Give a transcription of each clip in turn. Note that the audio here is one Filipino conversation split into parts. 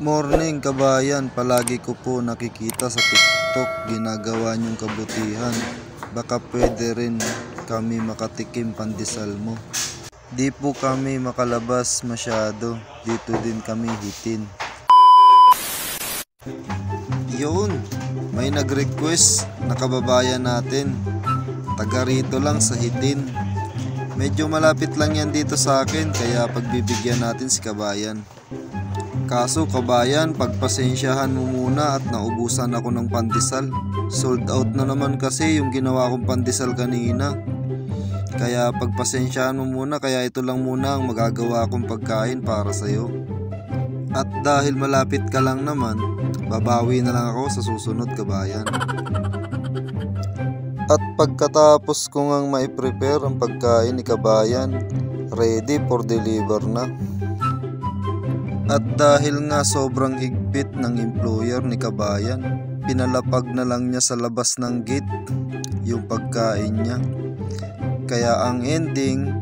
Morning kabayan, palagi ko po nakikita sa TikTok ginagawa niyong kabutihan. Baka pwede rin kami makatikim pandesal mo. Di po kami makalabas masyado, dito din kami hitin. Yun, may nag-request na kababayan natin. Taga rito lang sa Hitin. Medyo malapit lang yan dito sa akin, kaya pagbibigyan natin si kabayan. Kaso kabayan, pagpasensyahan mo muna at naubusan ako ng pandesal. Sold out na naman kasi yung ginawa kong pandesal kanina. Kaya pagpasensyahan mo muna, kaya ito lang muna ang magagawa kong pagkain para sa'yo. At dahil malapit ka lang naman, babawi na lang ako sa susunod kabayan. At pagkatapos ko ngang mai-prepare ang pagkain ni kabayan, ready for deliver na. At dahil nga sobrang higpit ng employer ni kabayan, pinalapag na lang niya sa labas ng gate yung pagkain niya. Kaya ang ending,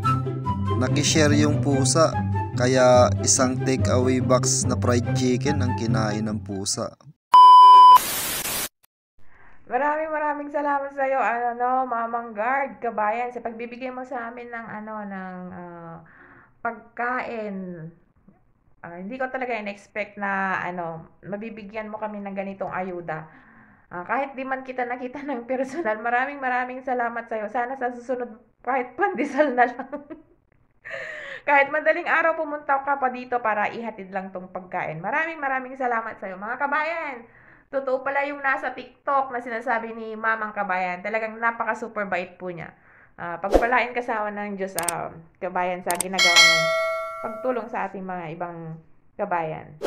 nakishare yung pusa. Kaya isang take away box na fried chicken ang kinain ng pusa. Maraming salamat sa iyo, Mamang Guard, kabayan, sa pagbibigay mo sa amin ng pagkain. Hindi ko talaga in-expect na mabibigyan mo kami ng ganitong ayuda. Kahit di man kita nakita ng personal, maraming salamat sa iyo. Sana sa susunod kahit pandesal na lang. Kahit madaling araw pumunta ka pa dito para ihatid lang tong pagkain. Maraming salamat sa iyo, mga kabayan. Totoo pala yung nasa TikTok na sinasabi ni Mamang Kabayan. Talagang napaka-super bait po niya. Pagpalain kasama ng Diyos, kabayan, sa ginagawa ng pagtulong sa ating mga ibang kabayan.